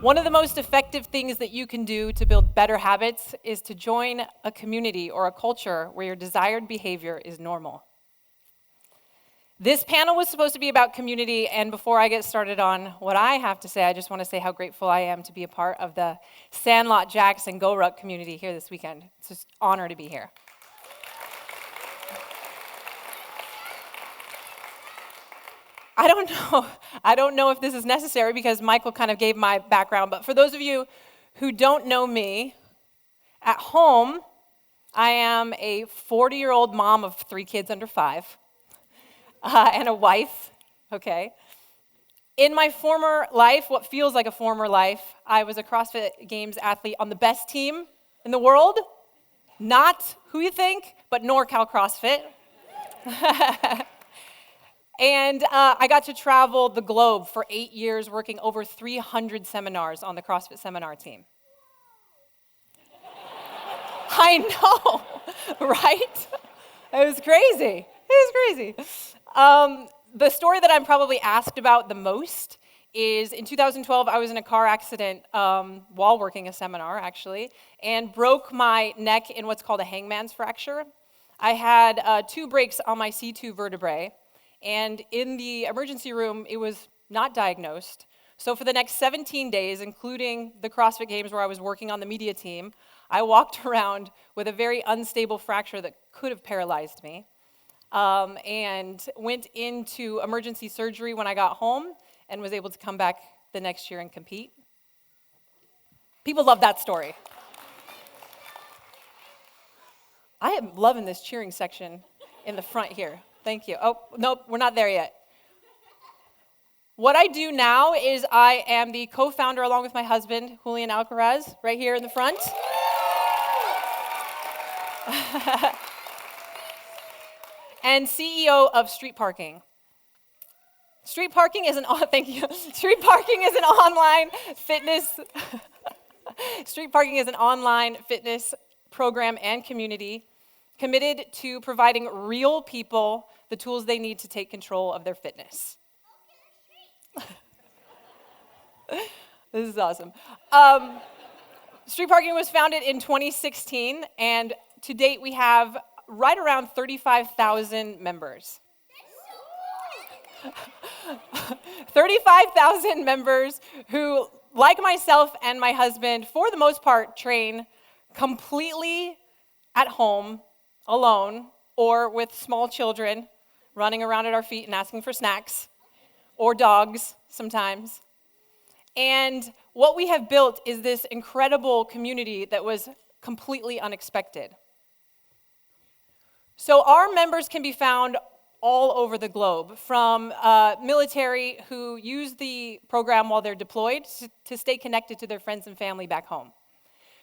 One of the most effective things that you can do to build better habits is to join a community or a culture where your desired behavior is normal. This panel was supposed to be about community, and before I get started on what I have to say, I just want to say how grateful I am to be a part of the Sandlot JAX and GORUCK community here this weekend. It's just an honor to be here. I don't know if this is necessary because Michael kind of gave my background, but for those of you who don't know me, at home, I am a 40-year-old mom of 3 kids under 5. And a wife, okay? In my former life, what feels like a former life, I was a CrossFit Games athlete on the best team in the world. Not who you think, but NorCal CrossFit. And I got to travel the globe for 8 years, working over 300 seminars on the CrossFit seminar team. I know, right? It was crazy. The story that I'm probably asked about the most is in 2012, I was in a car accident while working a seminar, actually, and broke my neck in what's called a hangman's fracture. I had 2 breaks on my C2 vertebrae, and in the emergency room, it was not diagnosed. So for the next 17 days, including the CrossFit Games where I was working on the media team, I walked around with a very unstable fracture that could have paralyzed me. And went into emergency surgery when I got home and was able to come back the next year and compete. People love that story. I am loving this cheering section in the front here. Thank you. Oh, nope, we're not there yet. What I do now is I am the co-founder along with my husband, Julian Alcaraz, right here in the front. And CEO of Street Parking. Street Parking is an thank you. Street Parking is an online fitness. Street Parking is an online fitness program and community committed to providing real people the tools they need to take control of their fitness. This is awesome. Street Parking was founded in 2016, and to date we have right around 35,000 members. 35,000 members who, like myself and my husband, for the most part, train completely at home, alone, or with small children running around at our feet and asking for snacks, or dogs sometimes. And what we have built is this incredible community that was completely unexpected. So our members can be found all over the globe, from military who use the program while they're deployed to stay connected to their friends and family back home,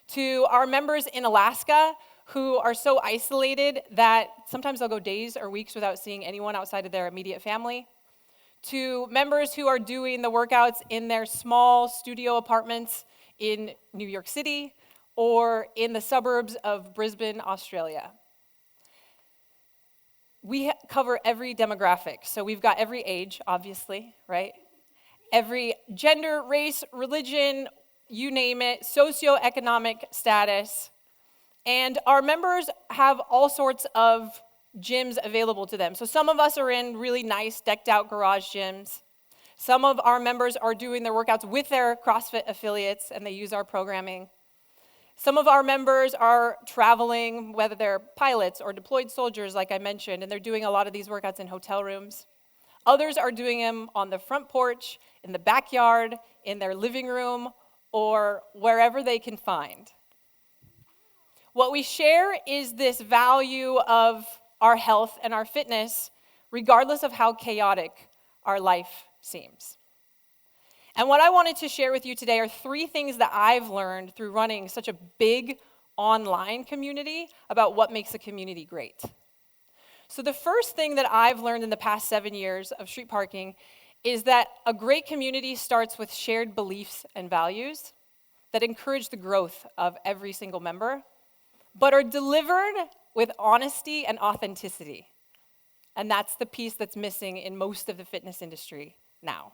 to our members in Alaska who are so isolated that sometimes they'll go days or weeks without seeing anyone outside of their immediate family, to members who are doing the workouts in their small studio apartments in New York City or in the suburbs of Brisbane, Australia. We cover every demographic. So we've got every age, obviously, right? Every gender, race, religion, you name it, socioeconomic status. And our members have all sorts of gyms available to them. So some of us are in really nice, decked out garage gyms. Some of our members are doing their workouts with their CrossFit affiliates, and they use our programming. Some of our members are traveling, whether they're pilots or deployed soldiers, like I mentioned, and they're doing a lot of these workouts in hotel rooms. Others are doing them on the front porch, in the backyard, in their living room, or wherever they can find. What we share is this value of our health and our fitness, regardless of how chaotic our life seems. And what I wanted to share with you today are 3 things that I've learned through running such a big online community about what makes a community great. So the first thing that I've learned in the past 7 years of Street Parking is that a great community starts with shared beliefs and values that encourage the growth of every single member, but are delivered with honesty and authenticity. And that's the piece that's missing in most of the fitness industry now.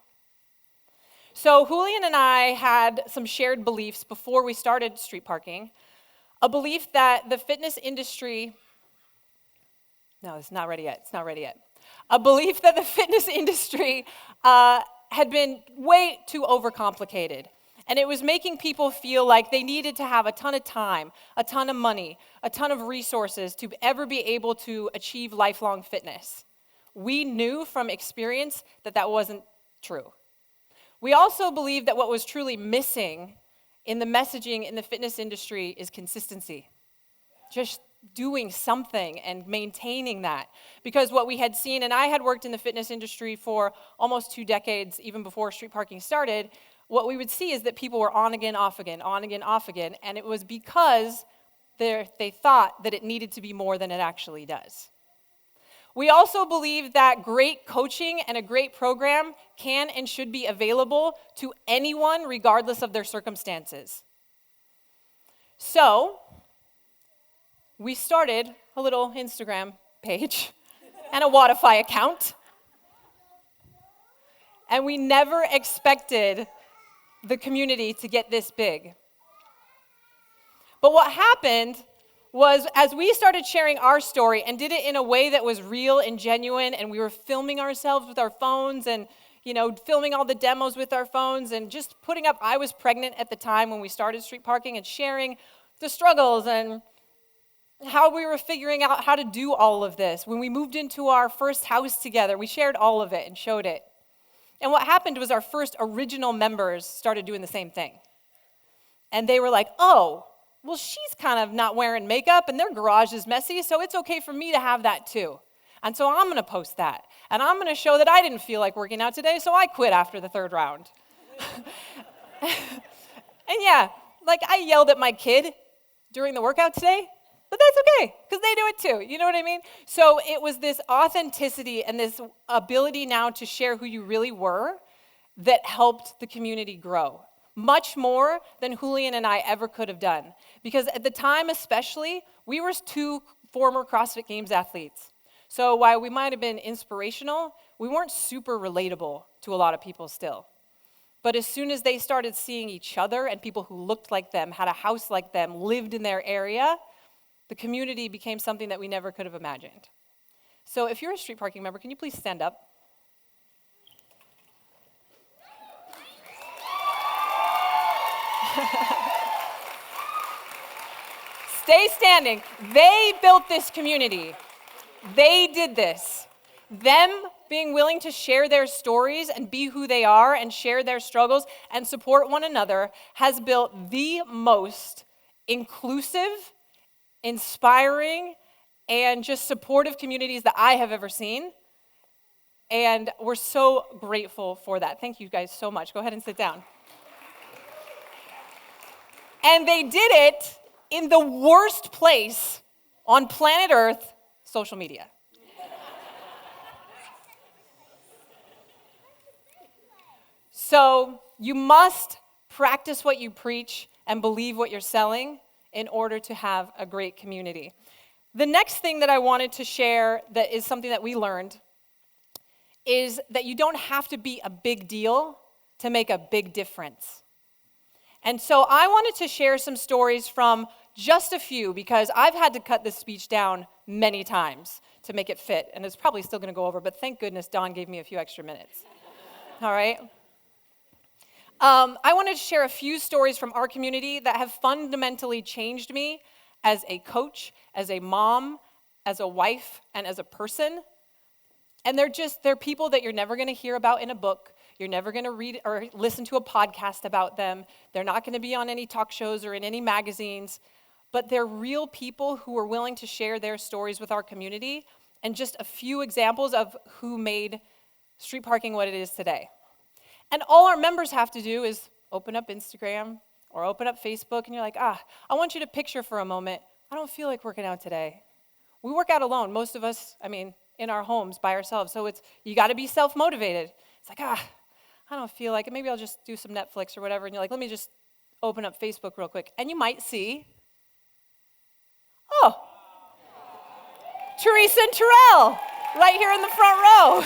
So Julian and I had some shared beliefs before we started street parking. A belief that the fitness industry, no, it's not ready yet, it's not ready yet. A belief that the fitness industry had been way too overcomplicated. And it was making people feel like they needed to have a ton of time, a ton of money, a ton of resources to ever be able to achieve lifelong fitness. We knew from experience that that wasn't true. We also believed that what was truly missing in the messaging in the fitness industry is consistency. Just doing something and maintaining that. Because what we had seen, and I had worked in the fitness industry for almost 2 decades, even before street parking started, what we would see is that people were on again, off again, on again, off again, and it was because they thought that it needed to be more than it actually does. We also believe that great coaching and a great program can and should be available to anyone regardless of their circumstances. So, we started a little Instagram page and a Wodify account, and we never expected the community to get this big. But what happened was, as we started sharing our story and did it in a way that was real and genuine, and we were filming ourselves with our phones and, filming all the demos with our phones and just putting up, I was pregnant at the time when we started street parking, and sharing the struggles and how we were figuring out how to do all of this. When we moved into our first house together, we shared all of it and showed it. And what happened was our first original members started doing the same thing. And they were like, oh, well, she's kind of not wearing makeup and their garage is messy, so it's okay for me to have that too. And so I'm going to post that. And I'm going to show that I didn't feel like working out today, so I quit after the 3rd round. And yeah, I yelled at my kid during the workout today, but that's okay, because they do it too. You know what I mean? So it was this authenticity and this ability now to share who you really were that helped the community grow. Much more than Julian and I ever could have done. Because at the time especially, we were 2 former CrossFit Games athletes. So while we might have been inspirational, we weren't super relatable to a lot of people still. But as soon as they started seeing each other and people who looked like them, had a house like them, lived in their area, the community became something that we never could have imagined. So if you're a street parking member, can you please stand up? Stay standing. They built this community. They did this. Them being willing to share their stories and be who they are and share their struggles and support one another has built the most inclusive, inspiring, and just supportive communities that I have ever seen. And we're so grateful for that. Thank you guys so much. Go ahead and sit down. And they did it in the worst place on planet Earth, social media. So you must practice what you preach and believe what you're selling in order to have a great community. The next thing that I wanted to share that is something that we learned is that you don't have to be a big deal to make a big difference. And so I wanted to share some stories from just a few, because I've had to cut this speech down many times to make it fit, and it's probably still going to go over, but thank goodness Dawn gave me a few extra minutes. All right? I wanted to share a few stories from our community that have fundamentally changed me as a coach, as a mom, as a wife, and as a person. And they're people that you're never going to hear about in a book. You're never going to read or listen to a podcast about them. They're not going to be on any talk shows or in any magazines. But they're real people who are willing to share their stories with our community. And just a few examples of who made street parking what it is today. And all our members have to do is open up Instagram or open up Facebook, and you're like, I want you to picture for a moment, I don't feel like working out today. We work out alone, most of us, in our homes by ourselves. So you got to be self-motivated. It's like, I don't feel like it. Maybe I'll just do some Netflix or whatever. And you're like, let me just open up Facebook real quick. And you might see, Teresa and Terrell right here in the front row.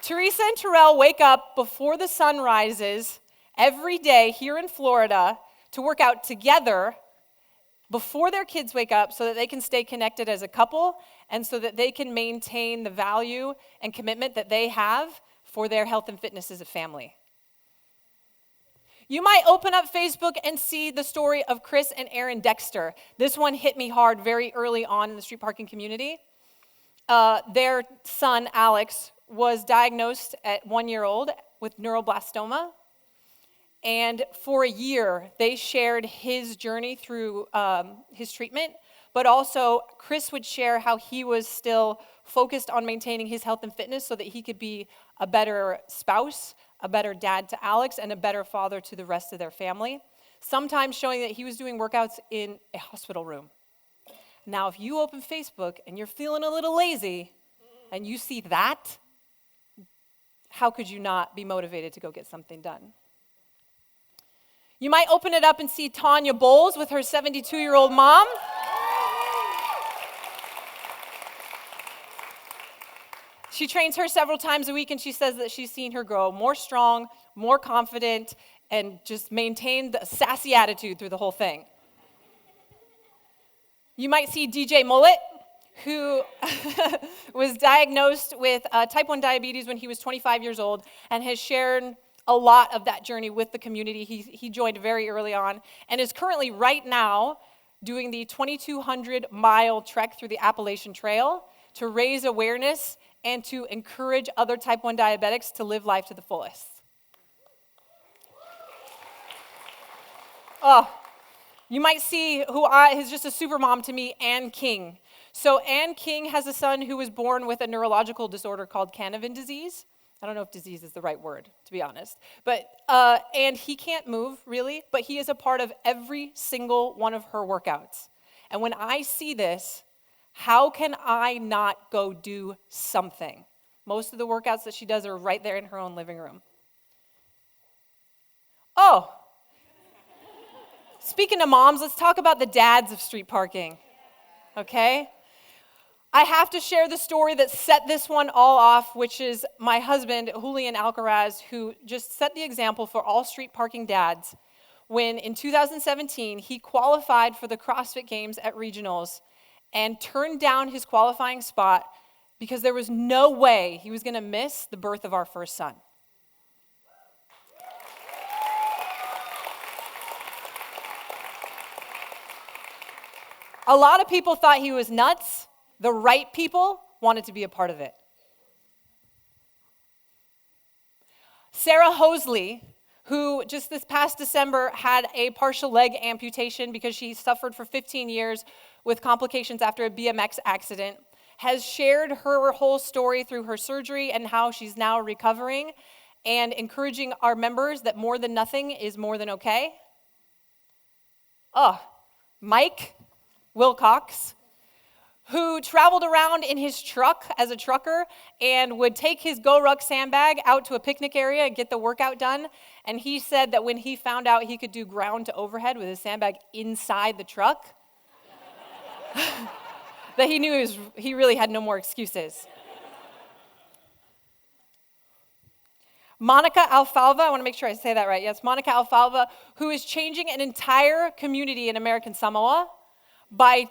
Teresa and Terrell wake up before the sun rises every day here in Florida to work out together before their kids wake up so that they can stay connected as a couple and so that they can maintain the value and commitment that they have for their health and fitness as a family. You might open up Facebook and see the story of Chris and Aaron Dexter. This one hit me hard very early on in the street parking community. Their son, Alex, was diagnosed at 1 year old with neuroblastoma. And for a year, they shared his journey through his treatment, but also Chris would share how he was still focused on maintaining his health and fitness so that he could be a better spouse, a better dad to Alex, and a better father to the rest of their family, sometimes showing that he was doing workouts in a hospital room. Now, if you open Facebook and you're feeling a little lazy and you see that, how could you not be motivated to go get something done? You might open it up and see Tanya Bowles with her 72-year-old mom. She trains her several times a week, and she says that she's seen her grow more strong, more confident, and just maintain the sassy attitude through the whole thing. You might see DJ Mullet, who was diagnosed with type 1 diabetes when he was 25 years old and has shared a lot of that journey with the community. He joined very early on and is currently right now doing the 2,200-mile trek through the Appalachian Trail to raise awareness and to encourage other type 1 diabetics to live life to the fullest. Oh, you might see who is just a super mom to me, Ann King. So Ann King has a son who was born with a neurological disorder called Canavan disease. I don't know if disease is the right word, to be honest. But and he can't move, really, but he is a part of every single one of her workouts. And when I see this, how can I not go do something? Most of the workouts that she does are right there in her own living room. Oh, speaking of moms, let's talk about the dads of street parking, okay? I have to share the story that set this one all off, which is my husband, Julian Alcaraz, who just set the example for all street parking dads when in 2017 he qualified for the CrossFit Games at regionals and turned down his qualifying spot because there was no way he was going to miss the birth of our first son. A lot of people thought he was nuts. The right people wanted to be a part of it. Sarah Hosley, who just this past December had a partial leg amputation because she suffered for 15 years with complications after a BMX accident, has shared her whole story through her surgery and how she's now recovering and encouraging our members that more than nothing is more than okay. Mike Wilcox, who traveled around in his truck as a trucker and would take his GORUCK sandbag out to a picnic area and get the workout done. And he said that when he found out he could do ground to overhead with his sandbag inside the truck, that he knew he really had no more excuses. Monica Alfalva, I want to make sure I say that right. Yes, Monica Alfalva, who is changing an entire community in American Samoa by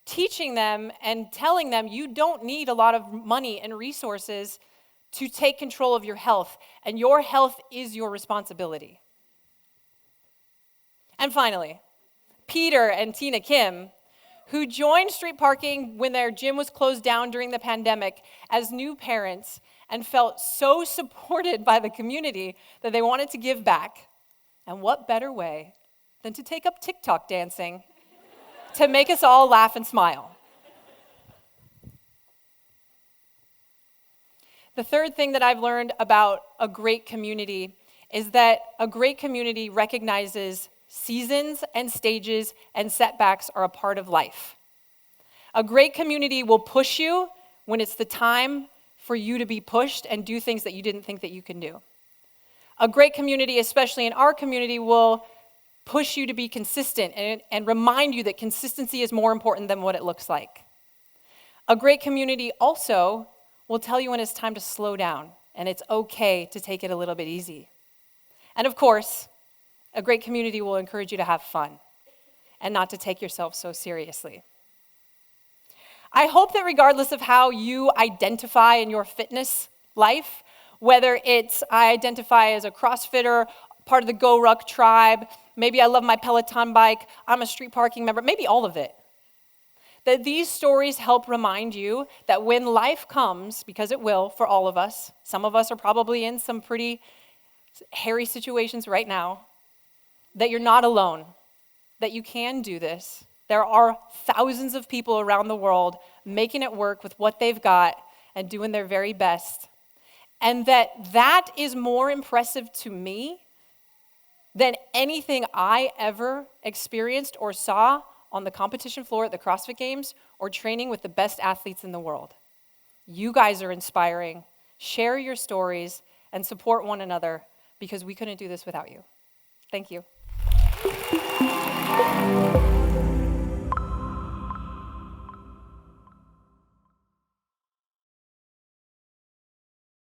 teaching them and telling them you don't need a lot of money and resources to take control of your health, and your health is your responsibility. And finally, Peter and Tina Kim, who joined street parking when their gym was closed down during the pandemic as new parents and felt so supported by the community that they wanted to give back. And what better way than to take up TikTok dancing to make us all laugh and smile. The third thing that I've learned about a great community is that a great community recognizes seasons and stages and setbacks are a part of life. A great community will push you when it's the time for you to be pushed and do things that you didn't think that you can do. A great community, especially in our community, will push you to be consistent and remind you that consistency is more important than what it looks like. A great community also will tell you when it's time to slow down and it's okay to take it a little bit easy. And of course, a great community will encourage you to have fun and not to take yourself so seriously. I hope that regardless of how you identify in your fitness life, whether it's I identify as a CrossFitter, part of the GORUCK tribe, maybe I love my Peloton bike, I'm a street parking member, maybe all of it, that these stories help remind you that when life comes, because it will for all of us, some of us are probably in some pretty hairy situations right now, that you're not alone, that you can do this. There are thousands of people around the world making it work with what they've got and doing their very best. And that is more impressive to me than anything I ever experienced or saw on the competition floor at the CrossFit Games or training with the best athletes in the world. You guys are inspiring. Share your stories and support one another because we couldn't do this without you. Thank you.